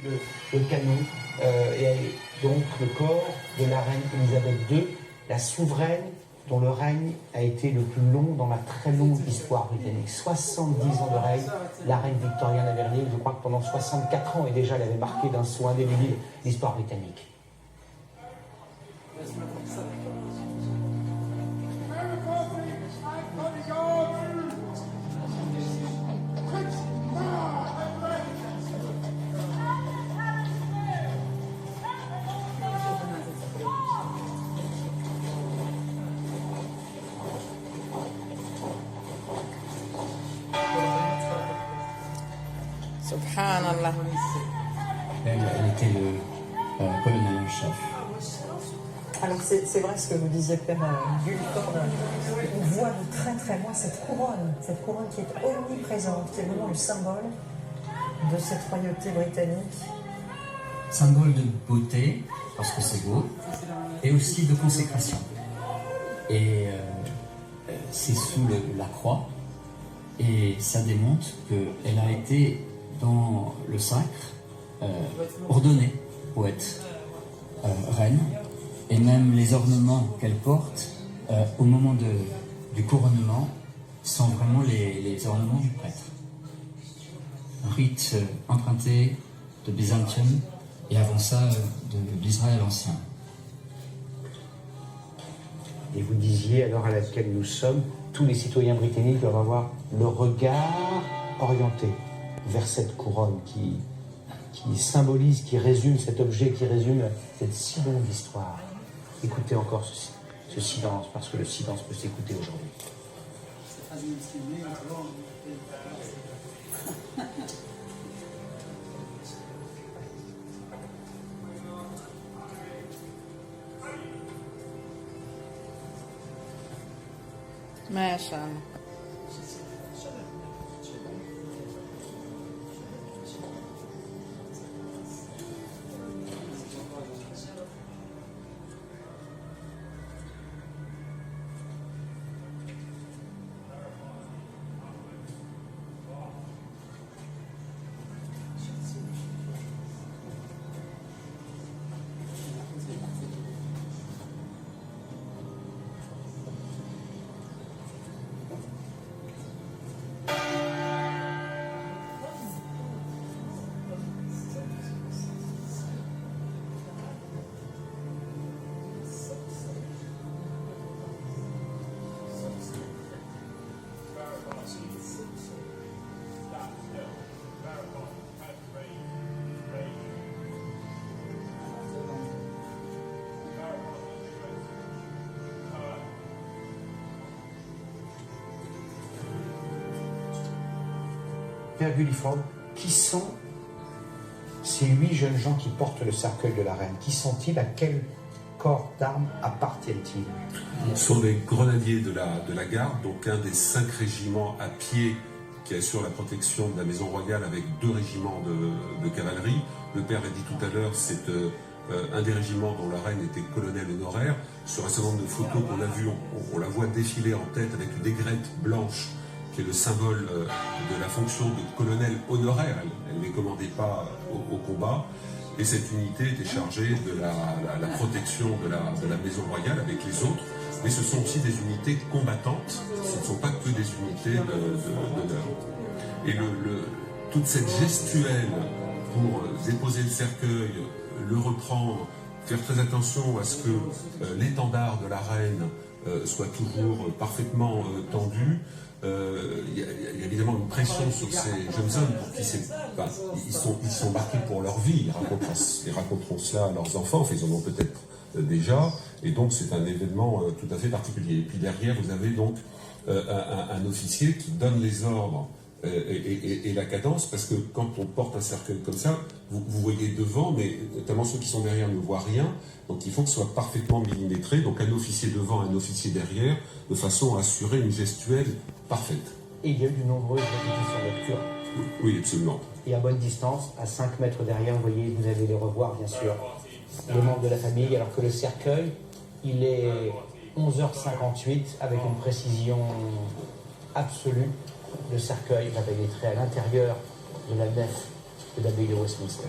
le canon, et donc le corps de la reine Elisabeth II, la souveraine dont le règne a été le plus long dans la très longue histoire britannique. 70 ans de règne, la reine Victoria n'avait régné, je crois que pendant 64 ans, et déjà elle avait marqué d'un soin indélébile l'histoire britannique. Subhanallah. Elle était le colonel en chef. Alors c'est vrai ce que vous disiez, Père Gulicorne, on voit de très très loin cette couronne qui est omniprésente, qui est vraiment le symbole de cette royauté britannique. Symbole de beauté, parce que c'est beau, et aussi de consécration. Et c'est sous la croix, et ça démontre qu'elle a été dans le sacre ordonnée pour être reine, et même les ornements qu'elle porte au moment du couronnement sont vraiment les ornements du prêtre. Un rite emprunté de Byzantium et avant ça de l'Israël ancien. Et vous disiez, à l'heure à laquelle nous sommes, tous les citoyens britanniques doivent avoir le regard orienté vers cette couronne qui symbolise, qui résume cet objet, qui résume cette si longue histoire. Écoutez encore ce silence, parce que le silence peut s'écouter aujourd'hui. Mashallah. Père Gulicorne, qui sont ces 8 jeunes gens qui portent le cercueil de la reine? Qui sont-ils? À quel corps d'armes appartiennent-ils? Ce sont des grenadiers de la garde, donc un des 5 régiments à pied qui assure la protection de la maison royale avec 2 régiments de cavalerie. Le père l'a dit tout à l'heure, c'est un des régiments dont la reine était colonel honoraire. Sur un certain nombre de photos qu'on a vues, on la voit défiler en tête avec une aigrette blanche qui est le symbole de la fonction de colonel honoraire. Elle ne les commandait pas au combat. Et cette unité était chargée de la protection de la maison royale avec les autres. Mais ce sont aussi des unités combattantes. Ce ne sont pas que des unités d'honneur. Et toute cette gestuelle pour déposer le cercueil, le reprendre, faire très attention à ce que l'étendard de la reine soit toujours parfaitement tendu. Il y a évidemment une pression sur ces jeunes hommes pour qui ils sont marqués pour leur vie. Ils raconteront cela à leurs enfants, enfin, ils en ont peut-être déjà, et donc c'est un événement tout à fait particulier. Et puis derrière, vous avez donc un officier qui donne les ordres et la cadence, parce que quand on porte un cercueil comme ça, vous voyez devant, mais notamment ceux qui sont derrière ne voient rien, donc il faut que ce soit parfaitement millimétré, donc un officier devant, un officier derrière, de façon à assurer une gestuelle parfaite. Et il y a eu de nombreuses répétitions nocturnes. Oui, absolument. Et à bonne distance, à 5 mètres derrière, vous voyez, vous allez les revoir, bien sûr, les membres de la famille, alors que le cercueil, il est 11h58, avec une précision absolue. Le cercueil va pénétrer à l'intérieur de la nef de l'abbaye de Westminster.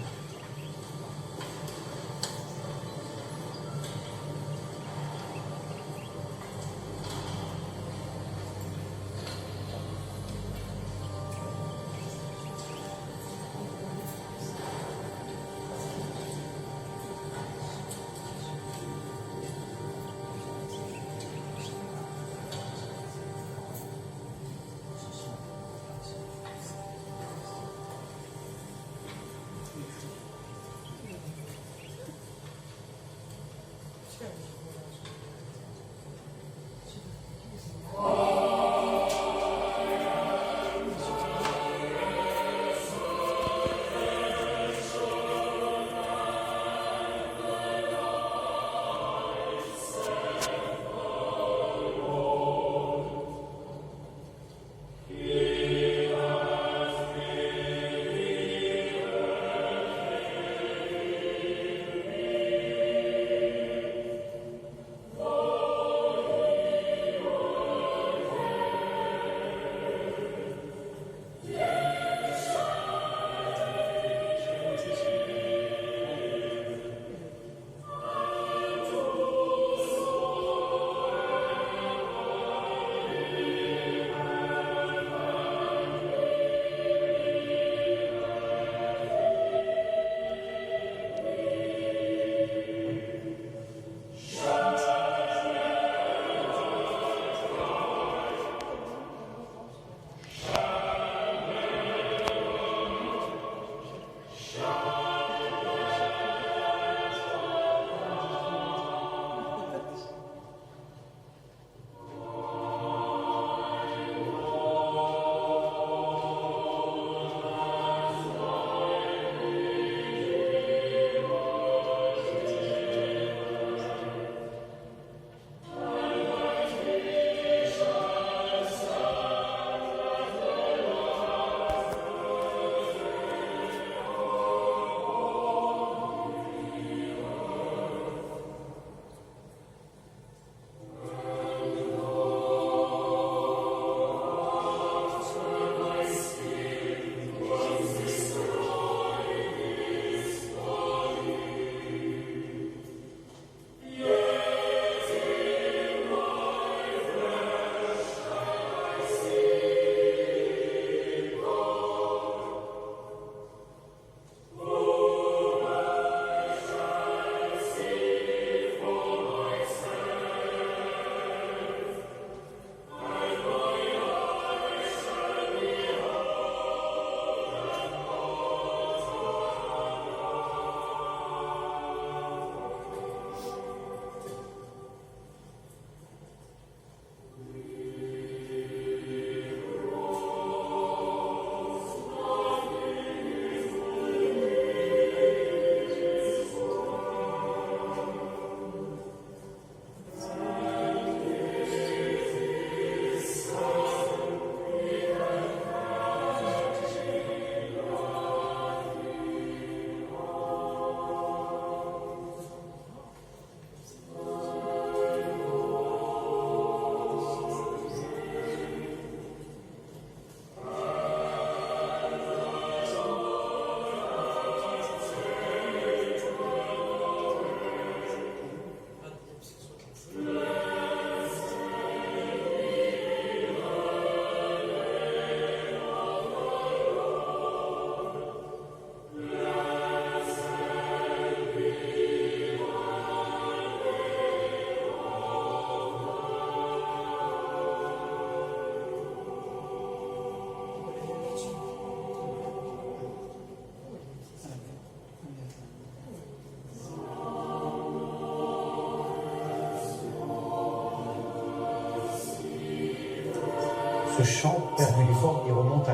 Ce chant, Père Guilford, il remonte pas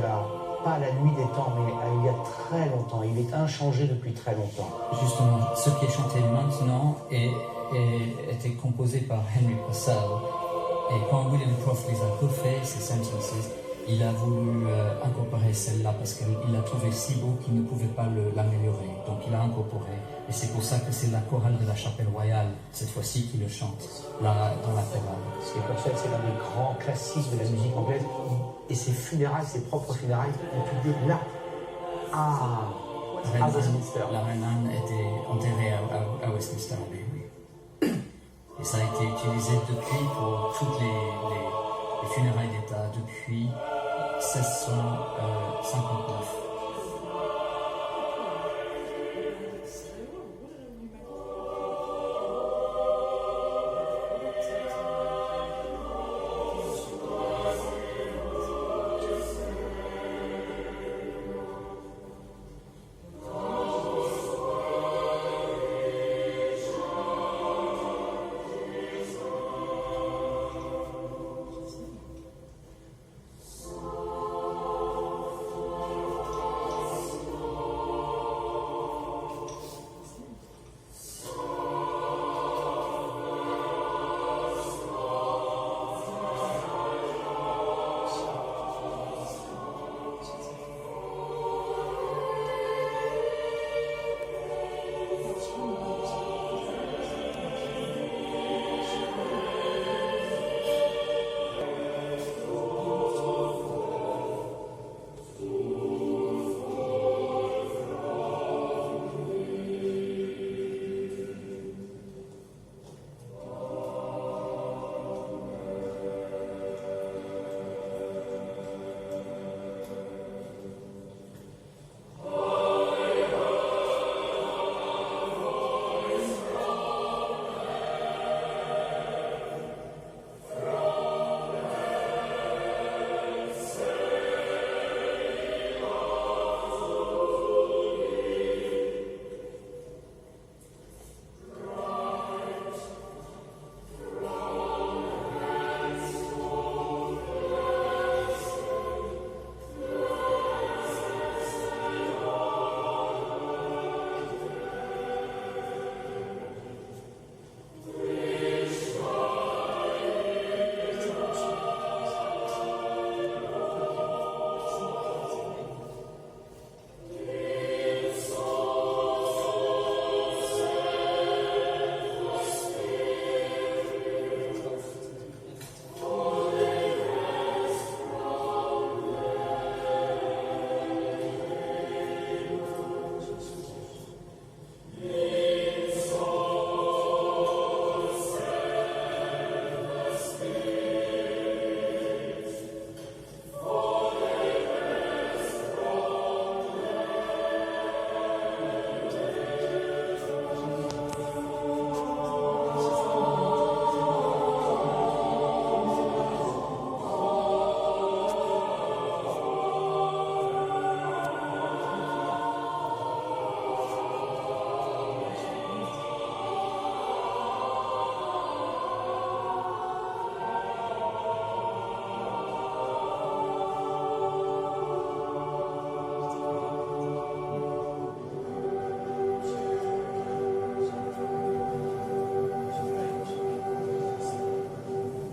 à la nuit des temps, mais à il y a très longtemps. Il est inchangé depuis très longtemps. Justement, ce qui est chanté maintenant était composé par Henry Purcell. Et quand William Croft les a refait, ces sentences, il a voulu incorporer celle-là parce qu'il l'a trouvé si beau qu'il ne pouvait pas l'améliorer. Donc il l'a incorporé. Et c'est pour ça que c'est la chorale de la Chapelle Royale, cette fois-ci, qui le chante, là, dans la chorale. Ce qui est Purcell, c'est l'un des grands classiques de la musique anglaise. Et ses funérailles, ses propres funérailles, ont eu lieu là, à Westminster. La reine Anne était enterrée à Westminster, oui. Et ça a été utilisé depuis pour toutes les funérailles d'État depuis 1659.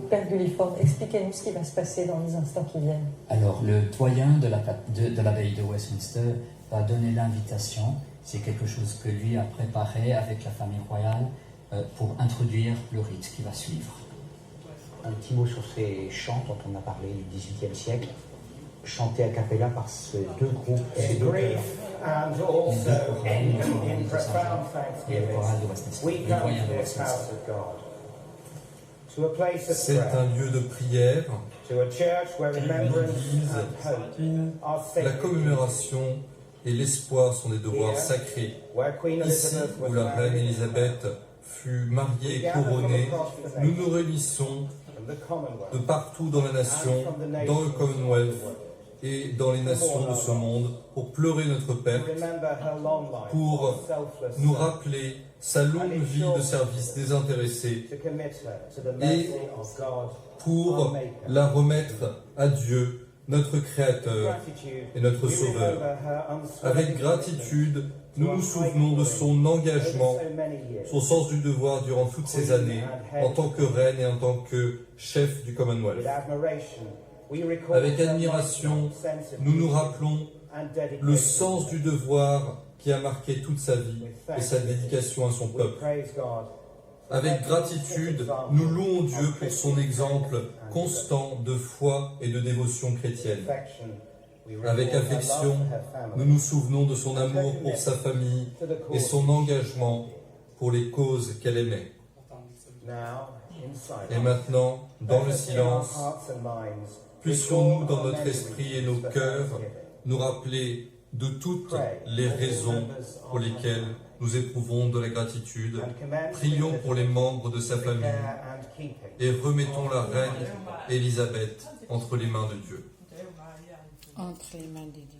Père Guilford, expliquez-nous ce qui va se passer dans les instants qui viennent. Alors, le doyen de l'abbaye de Westminster va donner l'invitation. C'est quelque chose que lui a préparé avec la famille royale pour introduire le rite qui va suivre. Un petit mot sur ces chants dont on a parlé du XVIIIe siècle, chantés a cappella par ces deux groupes, ces deux chœurs. And also in profound thanksgiving, we come to this house of God, to a place of C'est un prayer, lieu de prière, to a church where une remembrance église and hope où are la sacred, commémoration et l'espoir sont des devoirs Here, sacrés. where Queen Ici, Elizabeth was où la reine married, Élisabeth fut mariée et couronnée, nous nous réunissons from the Commonwealth, de partout dans la nation, dans le Commonwealth et dans les nations de ce monde, pour pleurer notre perte, pour nous rappeler sa longue vie de service désintéressé et pour la remettre à Dieu, notre Créateur et notre Sauveur. Avec gratitude, nous nous souvenons de son engagement, son sens du devoir durant toutes ces années, en tant que reine et en tant que chef du Commonwealth. Avec admiration, nous nous rappelons le sens du devoir qui a marqué toute sa vie et sa dédication à son peuple. Avec gratitude, nous louons Dieu pour son exemple constant de foi et de dévotion chrétienne. Avec affection, nous nous souvenons de son amour pour sa famille et son engagement pour les causes qu'elle aimait. Et maintenant, dans le silence, puissions-nous dans notre esprit et nos cœurs nous rappeler de toutes les raisons pour lesquelles nous éprouvons de la gratitude. Prions pour les membres de sa famille et remettons la reine Élisabeth entre les mains de Dieu. Entre les mains de Dieu.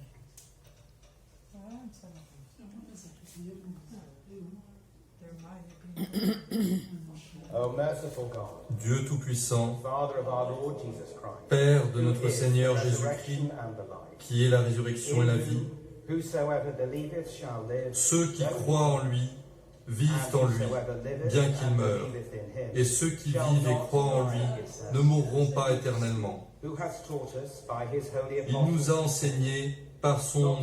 Dieu Tout-Puissant, Père de notre Seigneur Jésus-Christ, qui est la résurrection et la vie, ceux qui croient en lui vivent en lui, bien qu'ils meurent, et ceux qui vivent et croient en lui ne mourront pas éternellement. Il nous a enseigné par son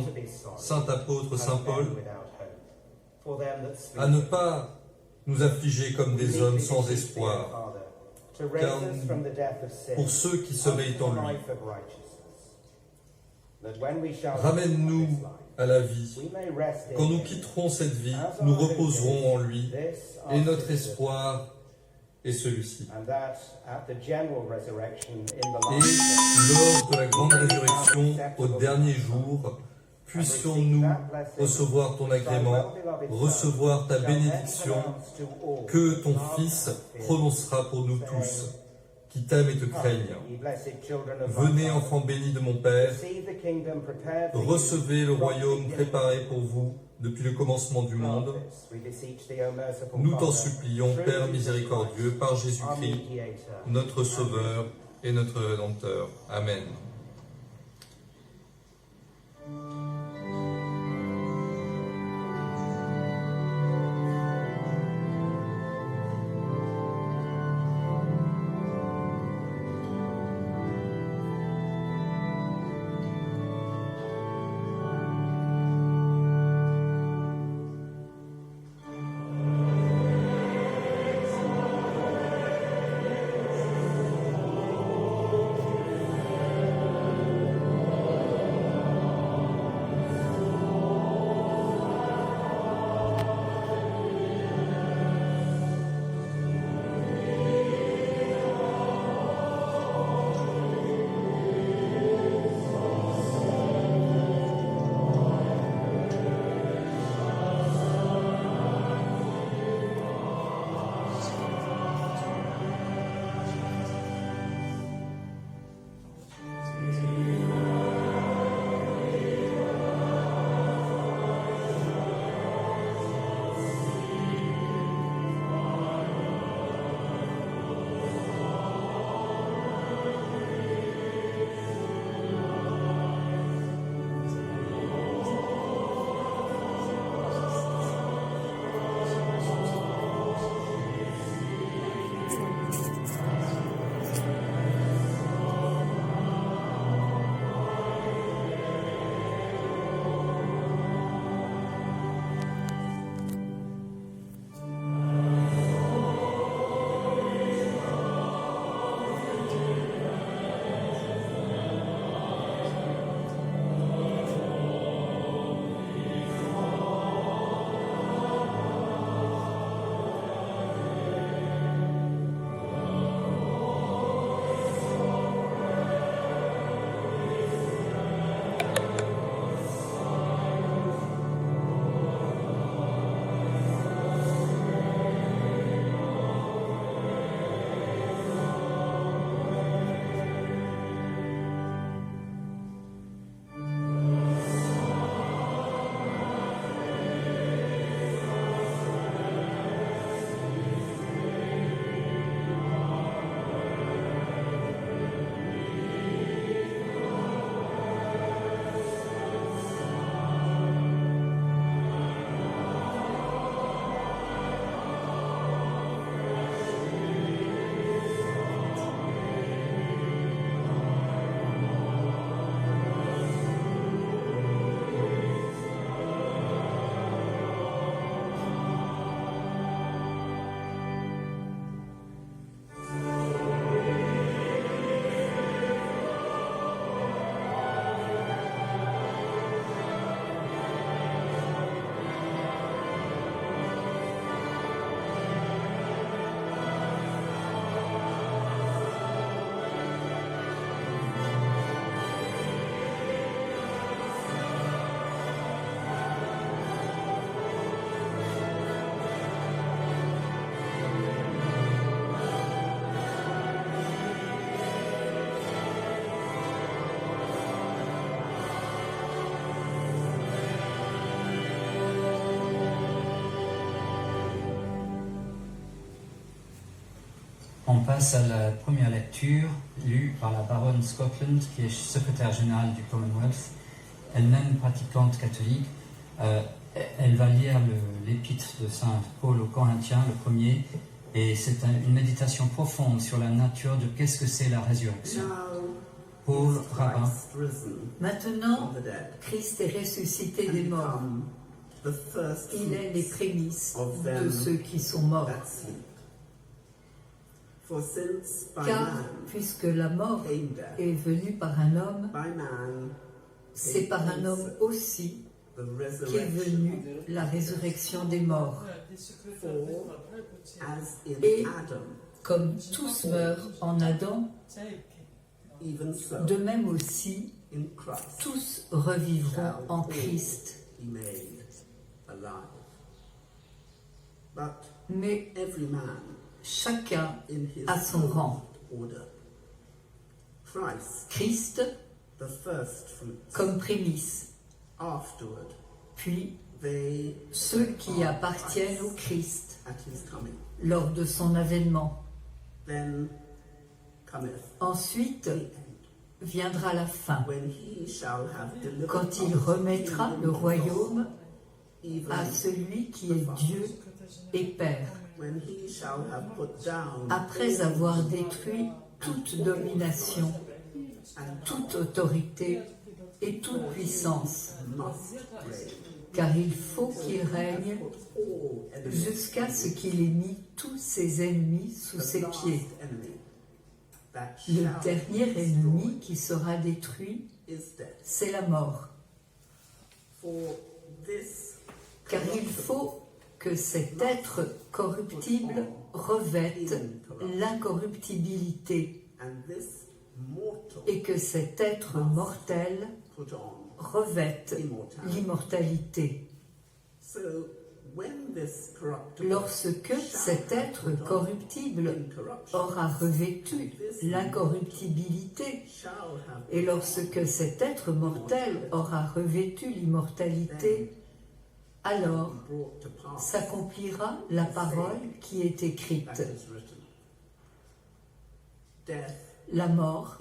saint apôtre Saint Paul à ne pas nous affliger comme des hommes sans espoir, car pour ceux qui sommeillent en lui. Ramène-nous à la vie. Quand nous quitterons cette vie, nous reposerons en lui, et notre espoir est celui-ci. Et lors de la grande résurrection, au dernier jour, puissions-nous recevoir ton agrément, recevoir ta bénédiction, que ton Fils prononcera pour nous tous, qui t'aiment et te craignent. Venez, enfants bénis de mon Père, recevez le royaume préparé pour vous depuis le commencement du monde. Nous t'en supplions, Père miséricordieux, par Jésus-Christ, notre Sauveur et notre Rédempteur. Amen. On passe à la première lecture, lue par la baronne Scotland, qui est secrétaire générale du Commonwealth, elle-même pratiquante catholique. Elle va lire l'épître de Saint Paul aux Corinthiens, le premier, et c'est une méditation profonde sur la nature de qu'est-ce que c'est la résurrection. Paul, rabbin. Maintenant, Christ est ressuscité des morts. Il est les prémices de ceux qui sont morts. Car puisque la mort est venue par un homme, c'est par un homme aussi qu'est venue la résurrection des morts. Et comme tous meurent en Adam, de même aussi, tous revivront en Christ. Mais chacun a son rang. Christ comme prémisse, puis ceux qui appartiennent au Christ lors de son avènement. Ensuite viendra la fin, quand il remettra le royaume à celui qui est Dieu et Père, après avoir détruit toute domination, toute autorité et toute puissance, car il faut qu'il règne jusqu'à ce qu'il ait mis tous ses ennemis sous ses pieds. Le dernier ennemi qui sera détruit, c'est la mort. Car il faut que cet être corruptible revête l'incorruptibilité et que cet être mortel revête l'immortalité. Lorsque cet être corruptible aura revêtu l'incorruptibilité et lorsque cet être mortel aura revêtu l'immortalité, alors s'accomplira la parole qui est écrite. La mort